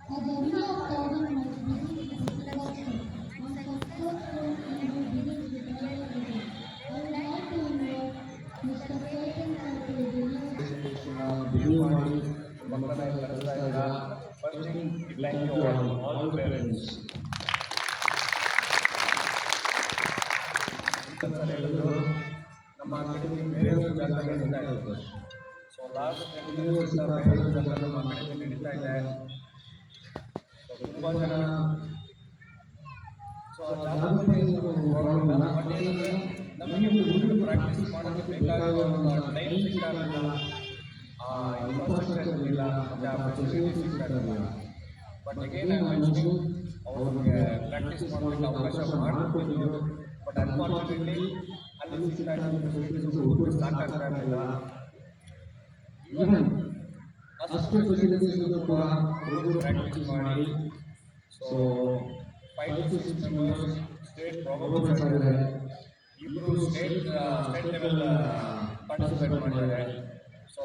A journey of thousand miles begins with a introduction. My successful Hindu begins with a little video. I would like to invite Mr. Ketan sir to deliver. video ಮಾಡಿ ಮಕ್ಕಳನ್ನ ಕಲಿಸ್ತಾ ಇದ್ದ first thing thank you all the parents. ನಮ್ಮ academy ಬೇರೆ ಜಾಗದಲ್ಲಿ ನಡೀತಾ ಇದೆ. So last 10 years ಇಂದ ಬೇರೆ ಜಾಗದಲ್ಲಿ ನಮ್ಮ ಅಕಾಡೆಮಿ ನಡೀತಾ ಇದೆ. ತುಂಬ ಜನ ಸೊ ಜಾಗೃತಿ ನಮಗೆ ಹುಡುಗರು ಪ್ರಾಕ್ಟೀಸ್ ಮಾಡೋಕ್ಕೆ ಬೇಕಾಗಿರೋ ಟೈಮ್ ಸಿಗ್ತಾ ಇರಲಿಲ್ಲ, ಇನ್ಫ್ರಾಸ್ಟ್ರಕ್ಚರ್ ಇರಲಿಲ್ಲ, ಮತ್ತು ಆ ಫೆಸಿಲಿಟೀಸ್ ಸಿಗ್ತಾ ಇರಲಿಲ್ಲ. ಬಟ್ ಅಗೇನ್ ಅವ್ರಿಗೆ ಪ್ರಾಕ್ಟೀಸ್ ಮಾಡೋದಕ್ಕೆ ಅವಕಾಶ ಮಾಡಿಕೊಟ್ಟಿದ್ರು. ಬಟ್ ಅನ್ಫಾರ್ಚುನೇಟ್ಲಿ ಅಲ್ಲಿ ಸಿಗ್ತಾ ಇರೋ ಫೆಸಿಲಿಟೀಸ್ ಹುಡುಗರು ಸಾಕಾಗ್ತಾ ಇರಲಿಲ್ಲ. ಈವನ್ ಅಷ್ಟು ಫೆಸಿಲಿಟೀಸ್ ಕೂಡ ಹುಡುಗರು ಪ್ರಾಕ್ಟೀಸ್ ಮಾಡಿ so 5 to 6 members state problems ಆಗಿದ್ದಾರೆ. ಇಬ್ಬರು ಸ್ಟೇಟ್ ಲೆವೆಲ್ ಪಾರ್ಟಿಸಿಪೇಟ್ ಮಾಡಿದ್ದಾರೆ. So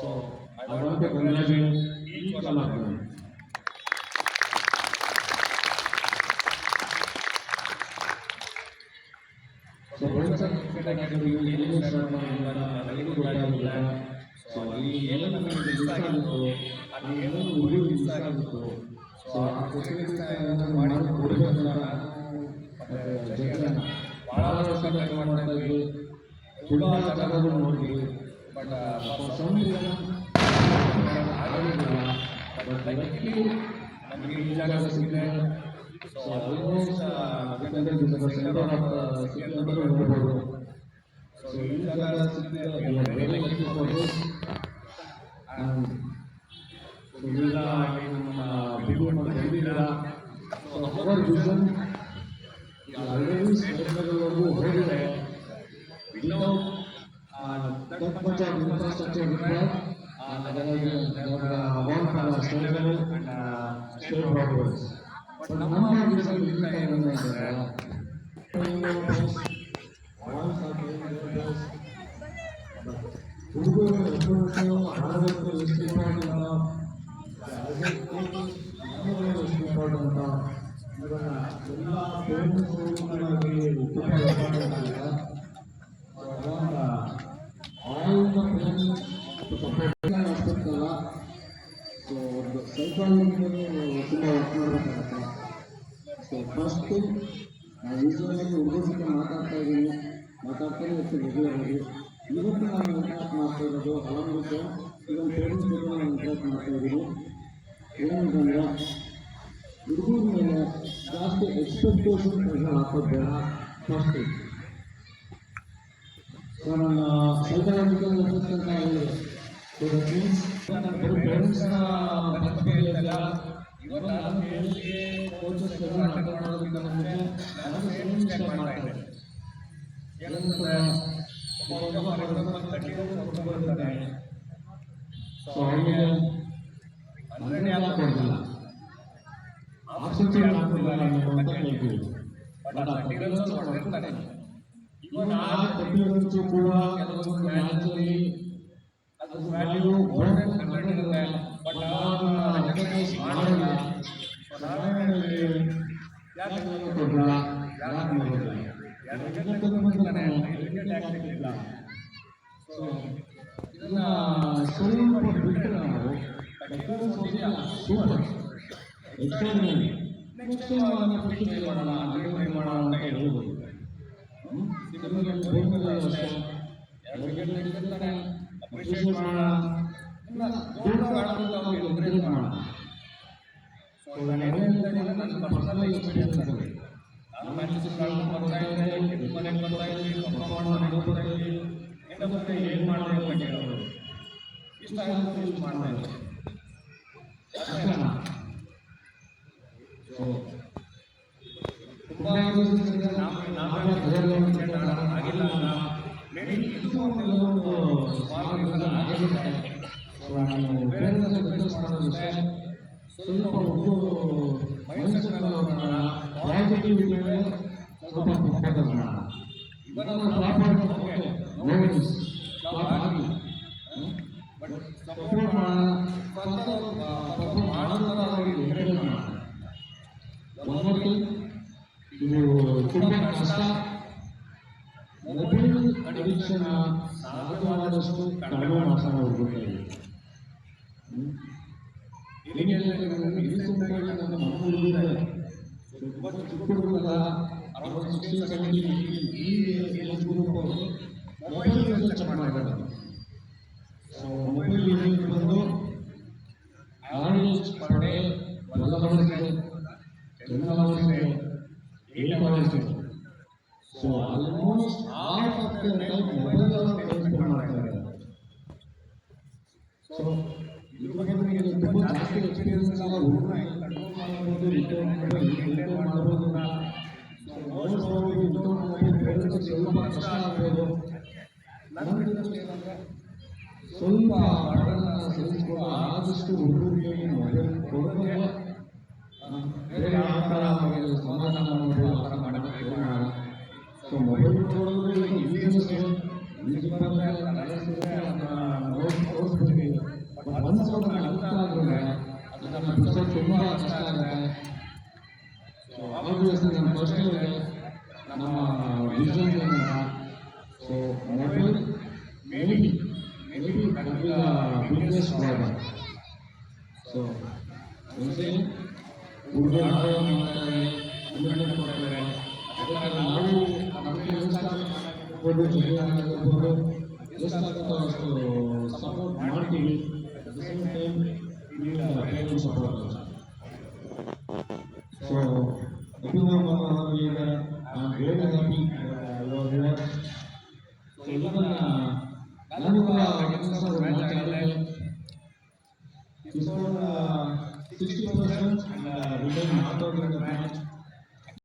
I want to congratulate each one of them. So Rochan cricket academy ಏನು ಸ್ಟಾರ್ಟ್ ಮಾಡಿಲ್ಲ ನನಗೂ ಗೊತ್ತಾಗಿಲ್ಲ. ಸೊ ಅಲ್ಲಿ ಏನು ನಮಗೆ ಇಷ್ಟ ಆಗಿತ್ತು, ಅಲ್ಲಿ ಏನು ಹುಡುಗರು ಇಷ್ಟ ಆಗಿತ್ತು. ಸೊ ಆ ಫೆಸಿಲಿಟೀಸ್ನ ಏನಾದರೂ ಮಾಡಿ ಕೊಡಬೇಕಂತ ಭಾಳ ವರ್ಷ ಟ್ರೈ ಮಾಡ್ತಾ ಇದ್ವಿ. ತುಂಬ ಜಾಗಗಳು ನೋಡಿದ್ವಿ. ಬಟ್ ಸಮ್ ಆಗಲಿಲ್ಲ. ಬಟ್ ಲೈಕ್ಲಿ ನಮಗೆ ಈ ಜಾಗ ಸಿಕ್ಕಿದೆ. So almost centre of city ಅಂತಲೂ ಹೇಳ್ಬೋದು. ಸೊ ಈ ಜಾಗ ಸಿಕ್ಕಿದೆ. Very lucky for this. And ಇದೆಲ್ಲ ನಮ್ಮ ಬಿಡು ಮತ್ತು ಬಂದಿಲ್ಲ. ಸೊ ಅವರ್ ವಿಷನ್ ಆಲ್ರೆಡಿ ಸ್ಟೇಟ್ವರೆಗೂ ಹೋಗಿದೆ. Without that much of infrastructure required, one for state level and state programs. But ನಮ್ಮ ವಿಷನ್ ಇಲ್ಲ ಏನಂದ್ರೆ ಹುಡುಗರು ಎಷ್ಟೋ ಆಡಬೇಕು, ಎಷ್ಟು ಇಂಪಾರ್ಟೆಂಟ್ ಎಷ್ಟು ಇಂಪಾರ್ಟೆಂಟ್ ಇವನ್ನ ಎಲ್ಲ ಪೇರೆಂಟ್ಸು ತುಂಬ ಇಂಪಾರ್ಟೆಂಟ್ ಆಗಿದೆ. all the parents to support ಆಗ್ತಿರ್ತಲ್ಲ. ಸೊ ಸೈಕಾಲಜಿಕಲಿ ತುಂಬ ವರ್ಕ್ ಮಾಡಬೇಕಾಗತ್ತೆ. ಸೊ ಫಸ್ಟು ನಾವು ಯೂಶ್ವಲಾಗಿ ಹುಡುಗರ ಜೊತೆ ಮಾತಾಡ್ತಾನೆ ಇರ್ತೀವಿ ರೆಗ್ಯುಲರ್ ಆಗಿ. ಇವತ್ತು ನಾವು ಇಂಟ್ರಾಕ್ಟ್ ಮಾಡ್ತಾ ಇರೋದು ಹಲವಾರು ಇವನ್ ಪೇರೆಂಟ್ಸ್ ಜೊತೆ ನಾವು ಇಂಟ್ರಾಕ್ಟ್ ಮಾಡ್ತಾ ಇದ್ದೀವಿ. ಏನಂತಂದರೆ ಹುಡುಗರ ಮೇಲೆ ಜಾಸ್ತಿ ಎಕ್ಸ್ಪೆಕ್ಟೇಷನ್ ಪ್ರೆಷರ್ ಹಾಕೋದು ಬೇಡ. ಫಸ್ಟ್ ಸೊ ನನ್ನ ಸೈಕಾಲಜಿಕಲ್ ಎಫೆಕ್ಟ್ ಅಂತ ಹೇಳಿದೆ. ಸೊ ದಟ್ ಮೀನ್ಸ್ ಬರೀ ಪೇರೆಂಟ್ಸ್ನ ಬಗ್ಗೆ ಇಲ್ಲ. ಇವತ್ತು ನಾನು ಹೇಳಿಕೆ ಕೋಚಸ್ ಎಲ್ಲ ಅಟೆಂಡ್ ಮಾಡೋದಕ್ಕೆ ಮುಂಚೆ ನಾನು ಪೇರೆಂಟ್ಸ್ ಸ್ಟಾರ್ಟ್ ಮಾಡ್ತಾಯಿದ್ದೆ. ಏನಂತಂದರೆ ಫಾರ್ ಎಕ್ಸಾಂಪಲ್ 30 ಹುಡುಗ ಬರ್ತಾನೆ. ಸೊ ಅವನಿಗೆ 100 ಯಾಕೆ ಕೊಡಲಿಲ್ಲ, ಆಬ್ಸೆಂಟ್ ಆಗ್ತಿಲ್ಲ ಅಂತ ಹೇಳ್ತೀವಿ. ಬಟ್ ಆ 30 ರನ್ಸ್ ಹೊಡೆದಿರ್ತಾನೆ. ಇವನ್ ಆ 30 ರನ್ಸ್ ಕೂಡ ಕೆಲವೊಂದು ಮ್ಯಾಚಲ್ಲಿ ಅದು ವ್ಯಾಲ್ಯೂ ಮೋರ್ ದೆನ್ 100 ಇರುತ್ತೆ. ಬಟ್ ಅದನ್ನ ರೆಕಗ್ನೈಸ್ ಮಾಡೋದಿಲ್ಲ. ಸೊ ನಾವೇನಲ್ಲಿ ಯಾಕೆ ಕೊಡಲ್ಲ, ಯಾಕೆ ಮಾಡೋದಿಲ್ಲ, 2 ವಿಕೆಟ್ ತೆಗೆದುಕೊಂಡ್ರೆ 5 ವಿಕೆಟ್ ಯಾಕೆ ತೆಗೆದಿಲ್ಲ. ಸೊ ಇದನ್ನ ಸ್ವಲ್ಪ ಬಿಟ್ಟರೆ ನಾವು ಸೂಪರ್ ಎಕ್ಸ್ಟ್ರಾರ್ಡಿನರಿ ನೆಕ್ಸ್ಟ್ ಟೈಮ್ ಅದನ್ನು ಟ್ರೈ ಮಾಡೋಣ, ಟ್ರೈ ಮಾಡೋಣ ಅಂತ ಹೇಳ್ಬೋದು. ಸಿಂಗಲ್ ಬೋಲ್ಗಳು ಅಷ್ಟೇ 2 ವಿಕೆಟ್ ತೆಗೆದಿರ್ತಾನೆ, ಅಪ್ರಿಷಿಯೇಟ್ ಮಾಡೋಣ, ಇಲ್ಲ ಬೋಲ್ಡ್ ಆಡೋದಕ್ಕೆ ಅವ್ರಿಗೆ ಎನ್ಕರೇಜ್ ಮಾಡೋಣ. ಸೊ ನಾನು ಏನು ಹೇಳ್ತಾ ಇದ್ದೀನಿ, ನನ್ನ ಪರ್ಸನಲ್ ಎಕ್ಸ್ಪೀರಿಯನ್ಸ್ ಆಗಿದೆ. ನಾನು ಮ್ಯಾಚಸ್ ಆಡ್ಕೊಂಡು ಬರ್ತಾ ಇದ್ದೆ, ಮನೆಗೆ ಬರ್ತಾ ಇದ್ವಿ, ಪರ್ಫಾರ್ಮ್ ಮಾಡಿ ಹೋಗ್ತಾ ಇದ್ವಿ. ಇನ್ನೊಬ್ಬರಿಗೆ ಏನು ಮಾಡಿದೆ ಅಂತ ಕೇಳೋದು, ಇಷ್ಟ ಆಗುತ್ತೆ ಇಷ್ಟು ಮಾಡ್ತಾ ಇದ್ದೆ ಅಷ್ಟೇನಾ. ಸೊ ತುಂಬ ನಾವೇ ಆಗಿಲ್ಲ ಅಲ್ಲ, ಮೇಬಿ ಇದು ಕೆಲವೊಂದು ಸ್ಮಾಲ್ ರೀಸನ್ ಆಗಿರುತ್ತೆ. ಸೊ ನಾನು ಬೇರೆ ರಿಕ್ವೆಸ್ಟ್ ಮಾಡೋದಷ್ಟೇ, ಸ್ವಲ್ಪ ಹುಡುಗರು ಮೈಂಡ್ಸೆಟ್ನಲ್ಲಿ ಹೋಗೋಣ, ಪಾಸಿಟಿವಿಟಿ ಮೇಲೆ ಸ್ವಲ್ಪ ಫೋಕಸ್ ಮಾಡೋಣ. ಇವಾಗ ಫ್ಲಾಪ್ ಆಗೋದು ಓಕೆ, ನೋ ವರೀಸ್, ಫ್ಲಾಪ್ ಆಗಲಿ, ಬಟ್ ಸಪೋರ್ಟ್ ಮಾಡೋಣ, ಫರ್ದರ್ ಪರ್ಫಾರ್ಮ್ ಮಾಡೋ ಥರ ಅವರಿಗೆ ಎನ್ಕರೇಜ್ ಮಾಡೋಣ. ಅಡಿಕ್ಷನ್ ಸಾಧ್ಯವಾದಷ್ಟು ಕಡಿಮೆ ಮಾಡ್ಸೋಣ ಹುಡುಗರಿಗೆ. ರೀಸೆಂಟಾಗಿ ನನ್ನ ಮಕ್ಕಳು ಹುಡುಗರು ತುಂಬ ಚಿಕ್ಕ ಹುಡುಗರಲ್ಲ, ಅರೌಂಡ್ 16, 17 ಈ ಏಜ್ ಗ್ರೂಪ್ ಅವರು ಮೊಬೈಲ್ ಯೂಸೇಜ್ ಚೆಕ್ ಮಾಡಬೇಕು. ಸೊ ಮೊಬೈಲ್ ಯೂಸೇಜ್ ಬಂದು ಆವರೇಜ್ ಪರ್ ಡೇ 12 hours ಇದೆ, 10 hours ಇದೆ, 8 hours ಇದೆ. So almost half of the time mobile spend ಮಾಡ್ತಾ ಇದ್ದಾರೆ. ಸೊ ಇದ್ರ ಬಗ್ಗೆ ನನಗೆ ತುಂಬ ಜಾಸ್ತಿ ಎಕ್ಸ್ಪೀರಿಯನ್ಸ್ ಎಲ್ಲ ಹುಡುಗರನ್ನ ಕಂಟ್ರೋಲ್ ಮಾಡ್ಬೋದು, ಮೇಂಟೈನ್ ಮಾಡ್ಬೋದು ಅಂತ. So most probably without mobile ಹೇಳೋದಕ್ಕೆ ಸ್ವಲ್ಪ ಕಷ್ಟ ಆಗ್ಬೋದು. ನನಗೆ ಏನಂದರೆ ಸ್ವಲ್ಪ ಬಡವರನ್ನ ಸೇರಿಸ್ಕೊಂಡು ಆದಷ್ಟು ಹುಡುಗರಿಗೆ ಮೊಬೈಲ್ ಕೊಡೋದೇ ಬೇರೆ ಯಾವ ಥರ ಅವರಿಗೆ ಸಮಾಧಾನ ಮಾಡೋದು ಆ ಥರ ಮಾಡೋಕ್ಕೆ ಹೋಗೋಣ. ಸೊ ಮೊಬೈಲ್ ಕೊಡೋದು ಈಗ ಈಸಿಯೆಸ್ಟ್ ವೇ. ಈಸಿ ಬಂದರೆ ಓಡಿಸ್ಬಿಡ್ತೀವಿ. ಬಟ್ ಒನ್ಸ್ ಅವ್ರನ್ನ ಅರ್ಥ ಆದ್ರೆ ಅದನ್ನು ಬಿಡಿಸೋದು ತುಂಬ ಕಷ್ಟ ಆಗುತ್ತೆ. ಸೊ ಆಬ್ವಿಯಸ್ಲಿ ನಮ್ಮ ಫಸ್ಟಿಗೆ ನಮ್ಮ ವಿಷನ್ ಏನಂತ, so mobile maybe that will be the biggest problem. So ಹುಡುಗರು ನಾವೇ ಮಾಡ್ತಾರೆ, ಹುಡುಗರು ಕೊಡ್ತಾರೆ, ಅದಕ್ಕೆ ನಾವು ನಮಗೆ ಎಷ್ಟಾಗ್ಬೋದು ಜೊತೆಯಾಗಿರ್ಬೋದು ಎಷ್ಟಾಗುತ್ತೋ ಅಷ್ಟು ಸಪೋರ್ಟ್ ಮಾಡ್ತೀವಿ. At the same time parents support. So everyone ಈಗ I am very happy your here. So ಇದನ್ನು ನಾನು ಕೂಡ match ಆಡಿದೆ. He scored 60% and we did not out in the match.